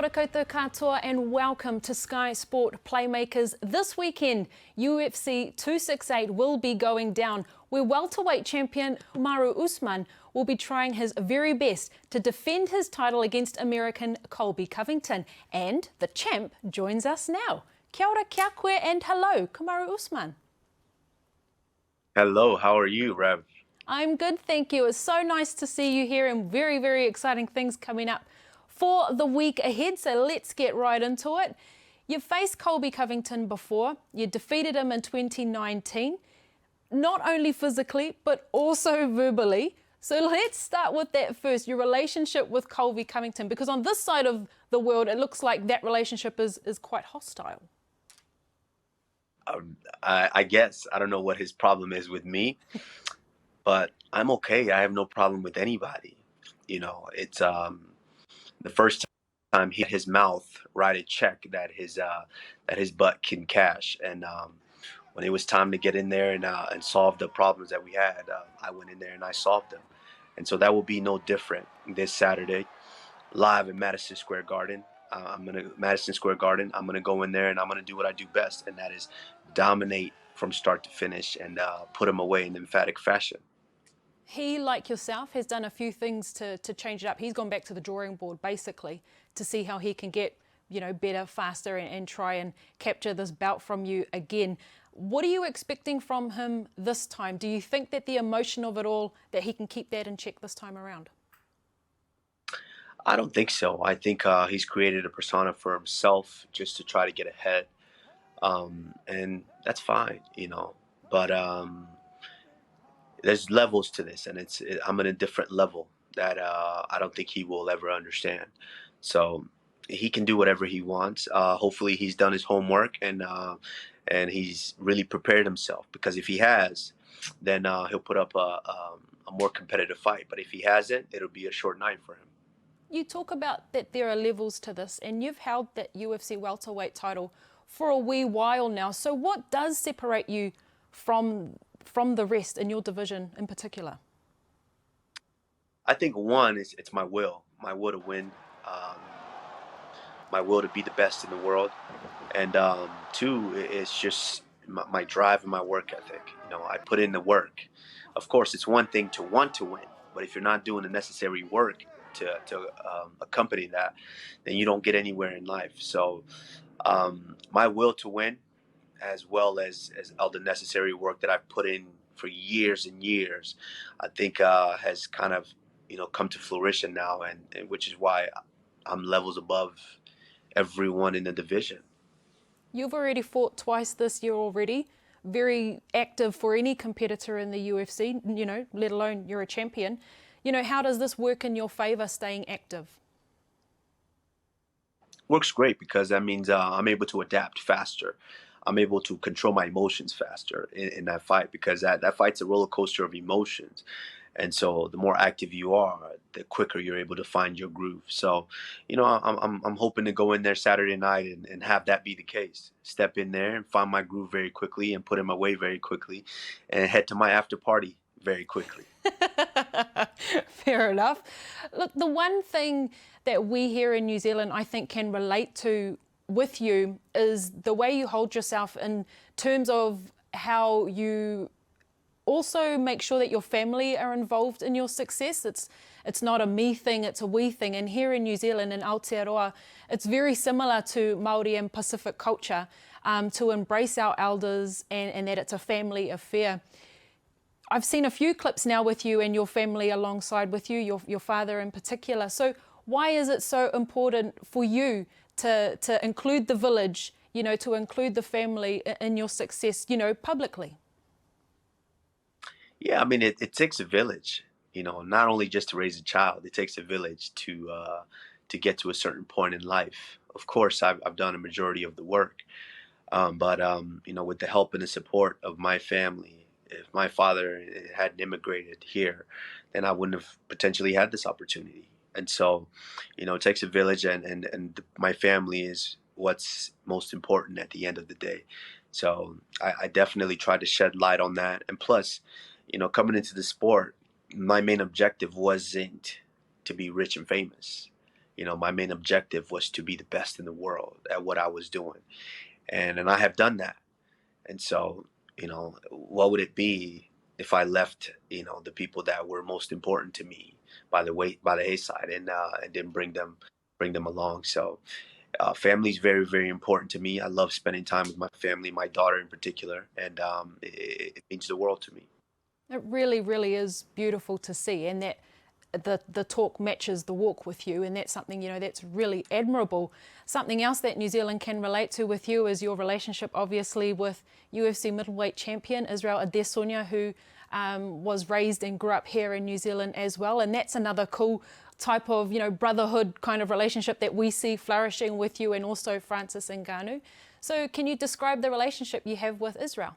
ora koutou katoa and welcome to Sky Sport Playmakers. This weekend, UFC 268 will be going down, where welterweight champion Kamaru Usman will be trying his very best to defend his title against American Colby Covington. And the champ joins us now. Kia ora, kia koe, and hello, Kamaru Usman. Hello, how are you, Rev? I'm good, thank you. It's so nice to see you here and very, very exciting things coming up for the week ahead, so let's get right into it. You've faced Colby Covington before. You defeated him in 2019, not only physically, but also verbally. So let's start with that first, your relationship with Colby Covington, because on this side of the world, it looks like that relationship is quite hostile. I guess. I don't know what his problem is with me, but I'm okay. I have no problem with anybody. You know, it's the first time he had his mouth write a check that his butt can cash. And when it was time to get in there and solve the problems that we had, I went in there and I solved them. And so that will be no different this Saturday, live in Madison Square Garden. I'm gonna go in there and I'm gonna do what I do best, and that is dominate from start to finish and put him away in emphatic fashion. He, like yourself, has done a few things to change it up. He's gone back to the drawing board, basically, to see how he can get, better, faster, and try and capture this bout from you again. What are you expecting from him this time? Do you think that the emotion of it all, that he can keep that in check this time around? I don't think so. I think he's created a persona for himself just to try to get ahead, and that's fine, But there's levels to this, and I'm in a different level that I don't think he will ever understand. So he can do whatever he wants. Hopefully, he's done his homework and he's really prepared himself. Because if he has, then he'll put up a more competitive fight. But if he hasn't, it'll be a short night for him. You talk about that there are levels to this, and you've held that UFC welterweight title for a wee while now. So what does separate you from the rest in your division in particular? I think one is it's my will to win, my will to be the best in the world, and two is just my drive and my work ethic. I put in the work. Of course, it's one thing to want to win, but if you're not doing the necessary work to accompany that, then you don't get anywhere in life. So my will to win, as well as all the necessary work that I've put in for years and years, I think has kind of come to fruition now, and which is why I'm levels above everyone in the division. You've already fought twice this year already. Very active for any competitor in the UFC, let alone you're a champion. How does this work in your favor, staying active? Works great because that means I'm able to adapt faster. I'm able to control my emotions faster in that fight, because that fight's a roller coaster of emotions. And so the more active you are, the quicker you're able to find your groove. So, I'm hoping to go in there Saturday night and have that be the case. Step in there and find my groove very quickly and put him away very quickly and head to my after party very quickly. Fair enough. Look, the one thing that we here in New Zealand, I think, can relate to with you is the way you hold yourself in terms of how you also make sure that your family are involved in your success. It's not a me thing, it's a we thing. And here in New Zealand, in Aotearoa, it's very similar to Māori and Pacific culture, to embrace our elders and that it's a family affair. I've seen a few clips now with you and your family alongside with you, your father in particular. So why is it so important for you to include the village, to include the family in your success, publicly? Yeah, I mean, it takes a village, not only just to raise a child. It takes a village to get to a certain point in life. Of course, I've done a majority of the work, but with the help and the support of my family. If my father hadn't immigrated here, then I wouldn't have potentially had this opportunity. And so, it takes a village, and my family is what's most important at the end of the day. So I definitely try to shed light on that. And plus, coming into the sport, my main objective wasn't to be rich and famous. my main objective was to be the best in the world at what I was doing. And I have done that. And so, what would it be if I left, the people that were most important to me by the wayside, and didn't bring them along. So, family is very, very important to me. I love spending time with my family, my daughter in particular, and it means the world to me. It really, really is beautiful to see, and that the talk matches the walk with you, and that's something, that's really admirable. Something else that New Zealand can relate to with you is your relationship, obviously, with UFC middleweight champion Israel Adesanya, who was raised and grew up here in New Zealand as well, and that's another cool type of, brotherhood kind of relationship that we see flourishing with you, and also Francis Ngannou. So can you describe the relationship you have with Israel?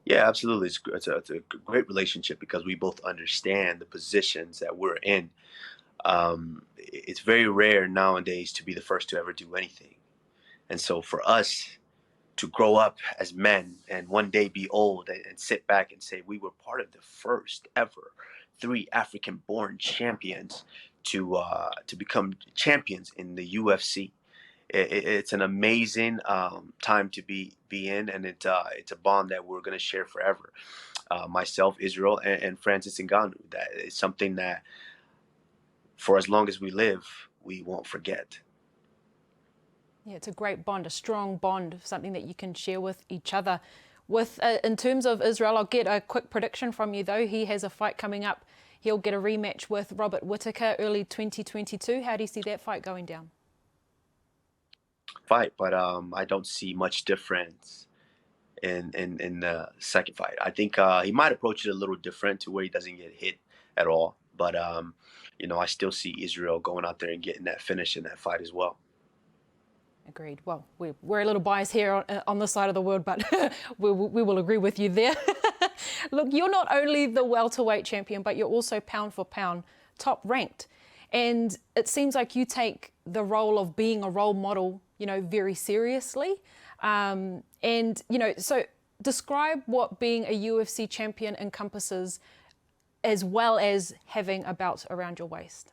Yeah, absolutely. It's a great relationship because we both understand the positions that we're in. It's very rare nowadays to be the first to ever do anything. And so for us to grow up as men and one day be old and sit back and say we were part of the first ever three African born champions to become champions in the UFC. It's an amazing time to be in, and it's a bond that we're going to share forever. Myself, Israel, and Francis Ngannou. That is something that, for as long as we live, we won't forget. Yeah, it's a great bond, a strong bond, something that you can share with each other. With in terms of Israel, I'll get a quick prediction from you though. He has a fight coming up. He'll get a rematch with Robert Whittaker early 2022. How do you see that fight going down? Fight, but I don't see much difference in the second fight. I think he might approach it a little different to where he doesn't get hit at all. But I still see Israel going out there and getting that finish in that fight as well. Agreed. Well, we're a little biased here on this side of the world, but we will agree with you there. Look, you're not only the welterweight champion, but you're also pound for pound top ranked. And it seems like you take the role of being a role model, very seriously. So describe what being a UFC champion encompasses, as well as having a belt around your waist.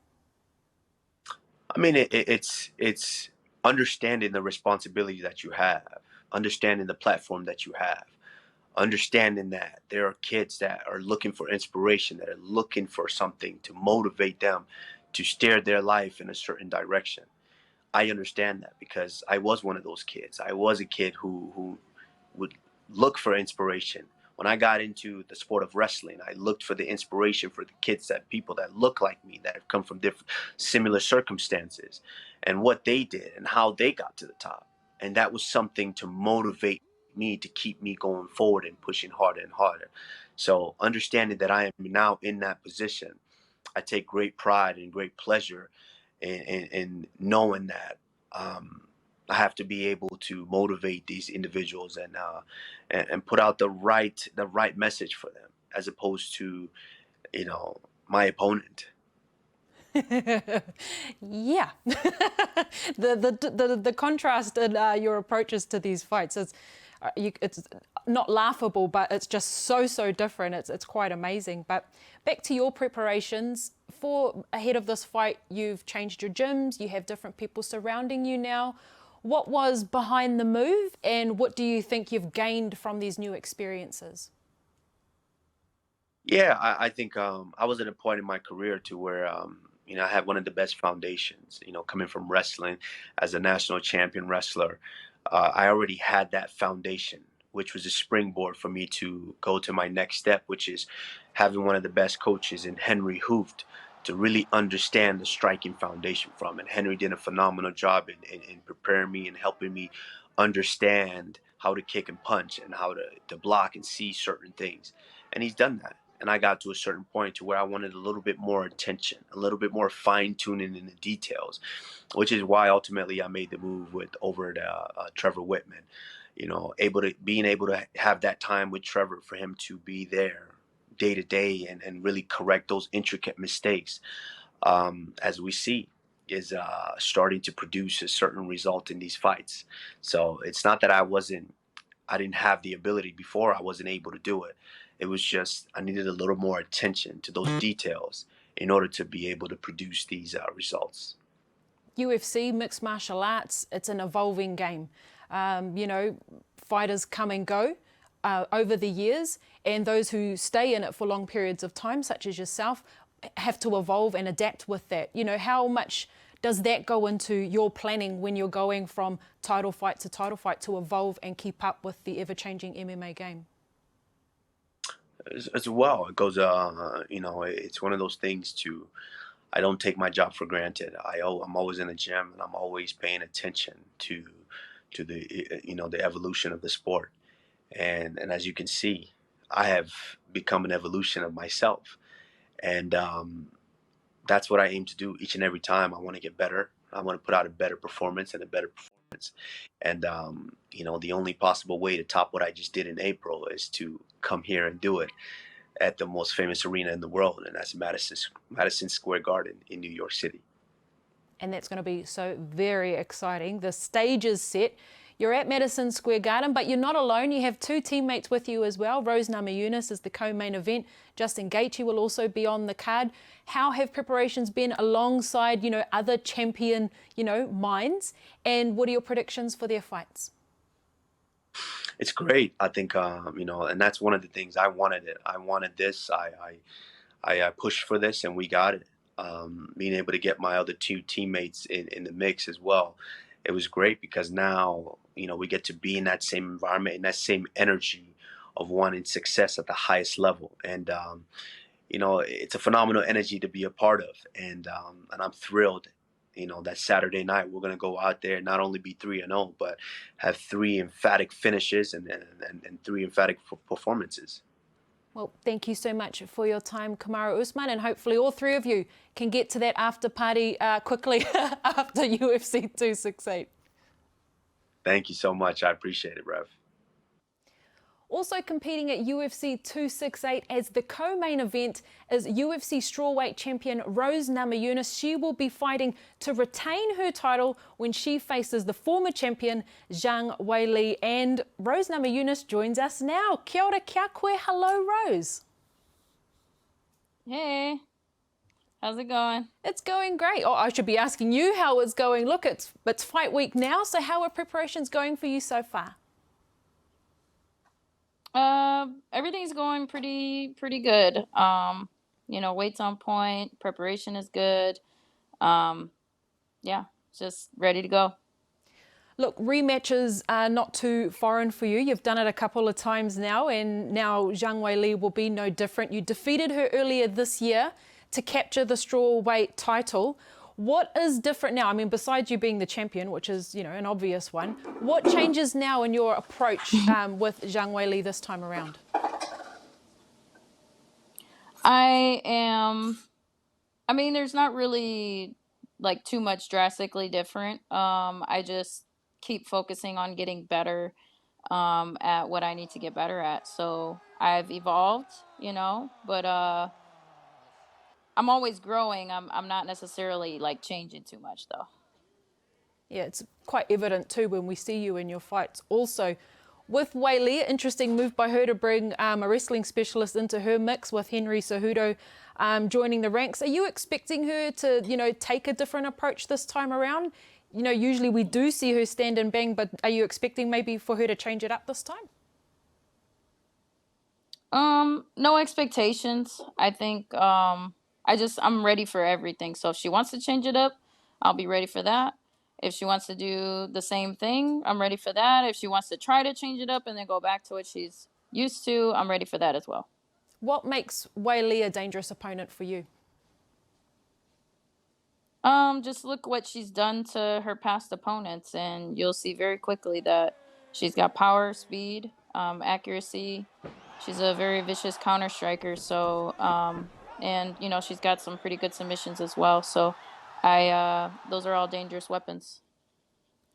I mean, it's understanding the responsibility that you have, understanding the platform that you have, understanding that there are kids that are looking for inspiration, that are looking for something to motivate them to steer their life in a certain direction. I understand that because I was one of those kids. I was a kid who would look for inspiration. When I got into the sport of wrestling, I looked for the inspiration for the people that look like me, that have come from different similar circumstances, and what they did and how they got to the top. And that was something to motivate me, to keep me going forward and pushing harder and harder. So understanding that I am now in that position, I take great pride and great pleasure in knowing that I have to be able to motivate these individuals and put out the right message for them, as opposed to my opponent. Yeah, the contrast in your approaches to these fights is it's not laughable, but it's just so different. It's quite amazing. But back to your preparations for ahead of this fight, you've changed your gyms. You have different people surrounding you now. What was behind the move, and what do you think you've gained from these new experiences? Yeah, I think I was at a point in my career to where I had one of the best foundations. Coming from wrestling as a national champion wrestler, I already had that foundation, which was a springboard for me to go to my next step, which is having one of the best coaches in Henry Hooft to really understand the striking foundation from. And Henry did a phenomenal job in preparing me and helping me understand how to kick and punch and how to block and see certain things. And he's done that. And I got to a certain point to where I wanted a little bit more attention, a little bit more fine tuning in the details, which is why ultimately I made the move over to Trevor Whitman. Being able to have that time with Trevor, for him to be there day to day and really correct those intricate mistakes, as we see, is starting to produce a certain result in these fights. So it's not that I didn't have the ability before, I wasn't able to do it. It was just I needed a little more attention to those details in order to be able to produce these results. UFC, mixed martial arts, it's an evolving game. You know, fighters come and go over the years, and those who stay in it for long periods of time, such as yourself, have to evolve and adapt with that. You know, how much does that go into your planning when you're going from title fight to evolve and keep up with the ever-changing MMA game? As well, it goes, you know, it's one of those things I don't take my job for granted. I'm always in the gym, and I'm always paying attention to the, you know, the evolution of the sport. And as you can see, I have become an evolution of myself. And that's what I aim to do each and every time. I want to get better. I want to put out a better performance and a better performance. And, you know, the only possible way to top what I just did in April is to come here and do it at the most famous arena in the world, and that's Madison Square Garden in New York City. And that's going to be so very exciting. The stage is set. You're at Madison Square Garden, but you're not alone. You have two teammates with you as well. Rose Namajunas is the co-main event. Justin Gaethje will also be on the card. How have preparations been alongside, you know, other champion, you know, minds? And what are your predictions for their fights? It's great. I think, you know, and that's one of the things I wanted. I wanted this. I pushed for this, and we got it. Being able to get my other two teammates in the mix as well, it was great because now, you know, we get to be in that same environment and that same energy of wanting success at the highest level. And, you know, it's a phenomenal energy to be a part of. And I'm thrilled, you know, that Saturday night we're going to go out there and not only be 3-0, but have 3 emphatic finishes and 3 emphatic performances. Well, thank you so much for your time, Kamaru Usman, and hopefully all 3 of you can get to that after party quickly after UFC 268. Thank you so much. I appreciate it, Rev. Also competing at UFC 268 as the co-main event is UFC strawweight champion Rose Namajunas. She will be fighting to retain her title when she faces the former champion Zhang Weili. And Rose Namajunas joins us now. Kia ora, kia koe. Hello, Rose. Hey, how's it going? It's going great. Oh, I should be asking you how it's going. Look, it's fight week now, so how are preparations going for you so far? Everything's going pretty good. You know, weight's on point, preparation is good. Yeah, just ready to go. Look, rematches are not too foreign for you. You've done it a couple of times now, and now Zhang Weili will be no different. You defeated her earlier this year to capture the strawweight title. What is different now? I mean, besides you being the champion, which is, you know, an obvious one, what changes now in your approach with Zhang Weili this time around? I mean, there's not really like too much drastically different. I just keep focusing on getting better at what I need to get better at. So I've evolved, you know, but I'm always growing. I'm not necessarily like changing too much though. Yeah, it's quite evident too when we see you in your fights. Also, with Weili, interesting move by her to bring a wrestling specialist into her mix with Henry Cejudo joining the ranks. Are you expecting her to, you know, take a different approach this time around? You know, usually we do see her stand and bang, but are you expecting maybe for her to change it up this time? No expectations. I think I'm ready for everything. So if she wants to change it up, I'll be ready for that. If she wants to do the same thing, I'm ready for that. If she wants to try to change it up and then go back to what she's used to, I'm ready for that as well. What makes Weili a dangerous opponent for you? Just look what she's done to her past opponents, and you'll see very quickly that she's got power, speed, accuracy. She's a very vicious counter striker. So, and you know, she's got some pretty good submissions as well. So, those are all dangerous weapons.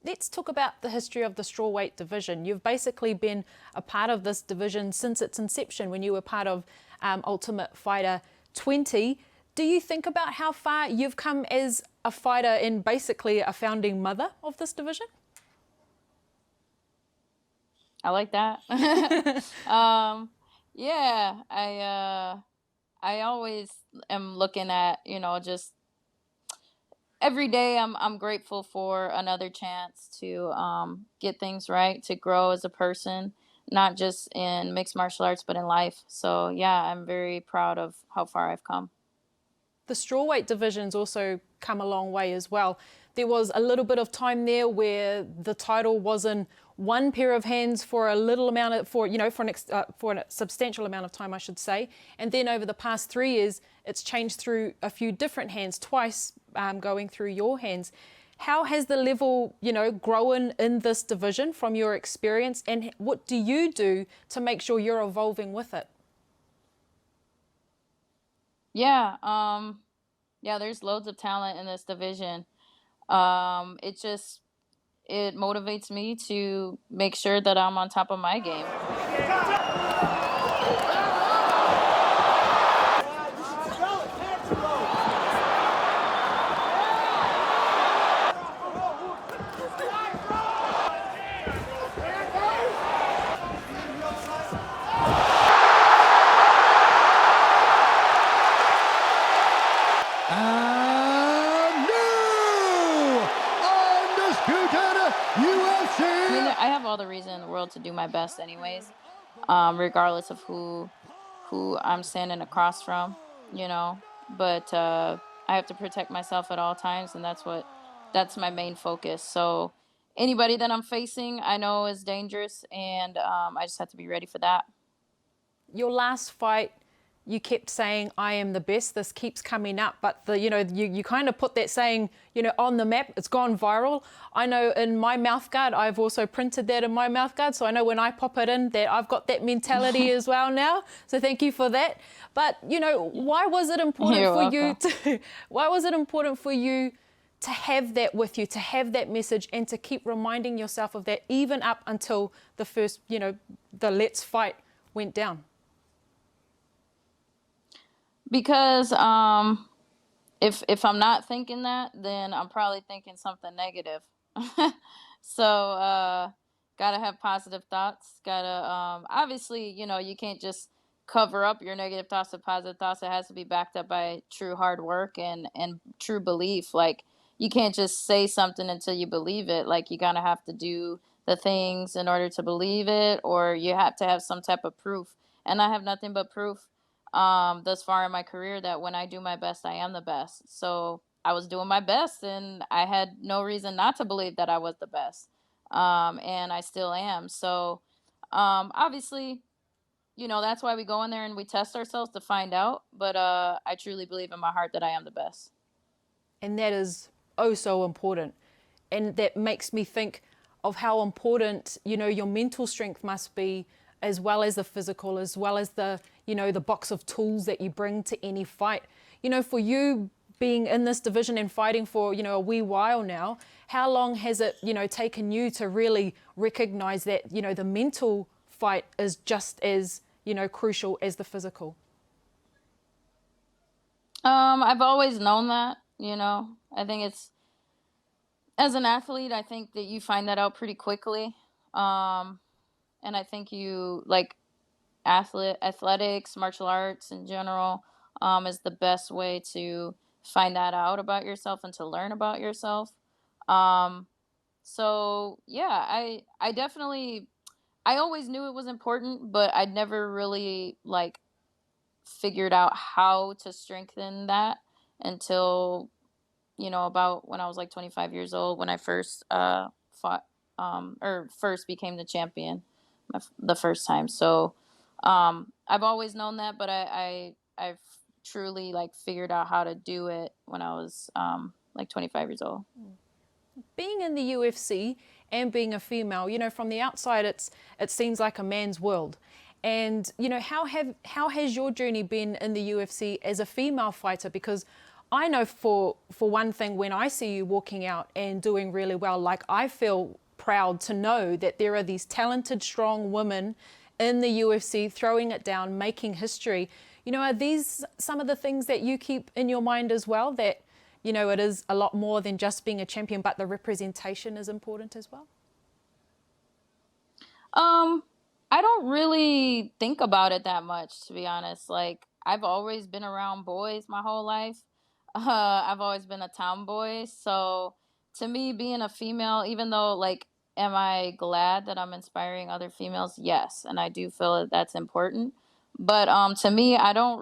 Let's talk about the history of the strawweight division. You've basically been a part of this division since its inception when you were part of Ultimate Fighter 20. Do you think about how far you've come as a fighter and basically a founding mother of this division? I like that. Yeah, I always am looking at, just every day I'm grateful for another chance to get things right, to grow as a person, not just in mixed martial arts, but in life. So yeah, I'm very proud of how far I've come. The strawweight division's also come a long way as well. There was a little bit of time there where the title was in one pair of hands for a little amount of, for a substantial amount of time, I should say. And then over the past 3 years, it's changed through a few different hands, twice going through your hands. How has the level, grown in this division from your experience, and what do you do to make sure you're evolving with it? Yeah, yeah, there's loads of talent in this division. It motivates me to make sure that I'm on top of my game. I mean, I have all the reason in the world to do my best anyways, regardless of who I'm standing across from, you know. But I have to protect myself at all times, and that's my main focus. So anybody that I'm facing, I know is dangerous, and I just have to be ready for that. Your last fight, you kept saying, I am the best. This keeps coming up, but you kind of put that saying, on the map. It's gone viral. I know in my mouthguard, I've also printed that in my mouthguard. So I know when I pop it in that I've got that mentality as well now. So thank you for that. But, why was it important why was it important for you to have that with you, to have that message, and to keep reminding yourself of that even up until the first, the let's fight went down? Because if I'm not thinking that, then I'm probably thinking something negative. So gotta have positive thoughts. Gotta obviously, you can't just cover up your negative thoughts with positive thoughts. It has to be backed up by true hard work and true belief. Like, you can't just say something until you believe it. Like, you gotta have to do the things in order to believe it, or you have to have some type of proof. And I have nothing but proof thus far in my career that when I do my best, I am the best. So I was doing my best, and I had no reason not to believe that I was the best. And I still am. So obviously, that's why we go in there and we test ourselves to find out. But I truly believe in my heart that I am the best. And that is oh so important. And that makes me think of how important, your mental strength must be, as well as the physical, as well as the, the box of tools that you bring to any fight. For you being in this division and fighting for, a wee while now, how long has it, taken you to really recognize that, the mental fight is just as, crucial as the physical? I've always known that, I think as an athlete, I think that you find that out pretty quickly. And I think athletics, martial arts in general, is the best way to find that out about yourself and to learn about yourself. So yeah, I definitely, I always knew it was important, but I'd never really figured out how to strengthen that until, about when I was 25 years old, when I first fought or first became the champion the first time. So I've always known that, but I've truly figured out how to do it when I was 25 years old. Being in the UFC and being a female, from the outside, it seems like a man's world. And, how has your journey been in the UFC as a female fighter? Because I know for one thing, when I see you walking out and doing really well, I feel proud to know that there are these talented, strong women in the UFC throwing it down, making history. Are these some of the things that you keep in your mind as well, that, it is a lot more than just being a champion, but the representation is important as well? I don't really think about it that much, to be honest. I've always been around boys my whole life. I've always been a tomboy. So to me, being a female, even though, like, am I glad that I'm inspiring other females? Yes. And I do feel that that's important. But to me, I don't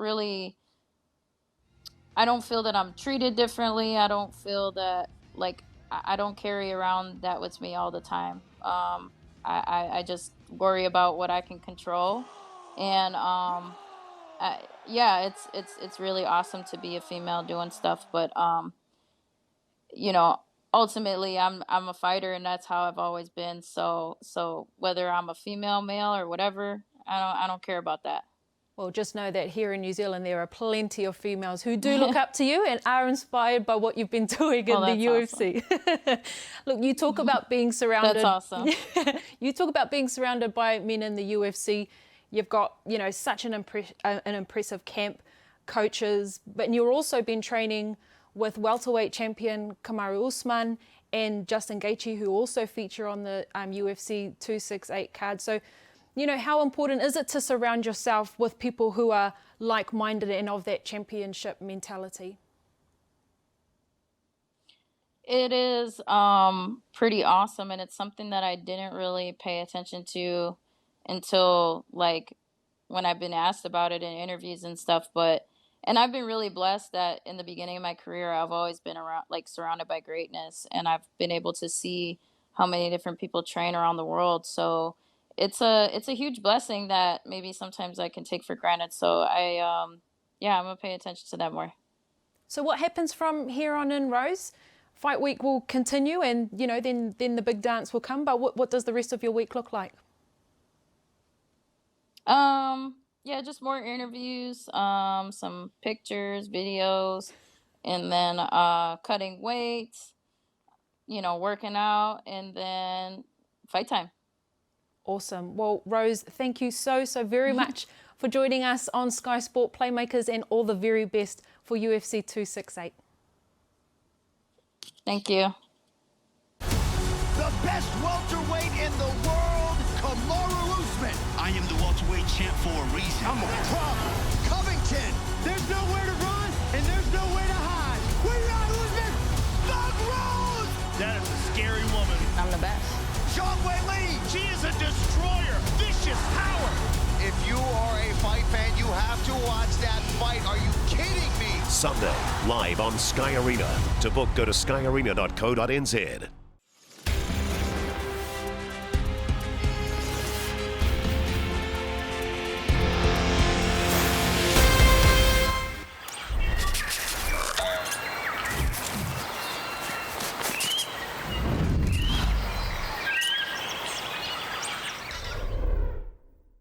feel that I'm treated differently. I don't feel that, like, I don't carry around that with me all the time. I just worry about what I can control. And yeah, it's really awesome to be a female doing stuff, but you know, ultimately I'm a fighter, and that's how I've always been. So whether I'm a female, male, or whatever, I don't care about that. Well, just know that here in New Zealand, there are plenty of females who do look up to you and are inspired by what you've been doing in the UFC. Awesome. Look, you talk about being surrounded. That's awesome. You talk about being surrounded by men in the UFC. You've got, you know, such an impressive camp, coaches, but you've also been training with welterweight champion Kamaru Usman and Justin Gaethje, who also feature on the UFC 268 card. So, you know, how important is it to surround yourself with people who are like-minded and of that championship mentality? It is pretty awesome, and it's something that I didn't really pay attention to until, like, when I've been asked about it in interviews and stuff. And I've been really blessed that in the beginning of my career, I've always been around, like, surrounded by greatness, and I've been able to see how many different people train around the world. So it's a huge blessing that maybe sometimes I can take for granted. So yeah, I'm gonna pay attention to that more. So what happens from here on in, Rose? Fight week will continue, and you know, then the big dance will come. But what does the rest of your week look like? Yeah, just more interviews, some pictures, videos, and then cutting weight, you know, working out, and then fight time. Awesome. Well, Rose, thank you so very much for joining us on Sky Sport Playmakers, and all the very best for UFC 268. Thank you. The best welterweight in the world, Kamaru Usman. I am the welterweight champ for a reason. I'm a problem. Covington. There's nowhere to run, and there's nowhere to hide. We got Usman. Thug Rose. That is a scary woman. I'm the best. Zhang Weili. She is a destroyer. Vicious power. If you are a fight fan, you have to watch that fight. Are you kidding me? Sunday, live on Sky Arena. To book, go to skyarena.co.nz.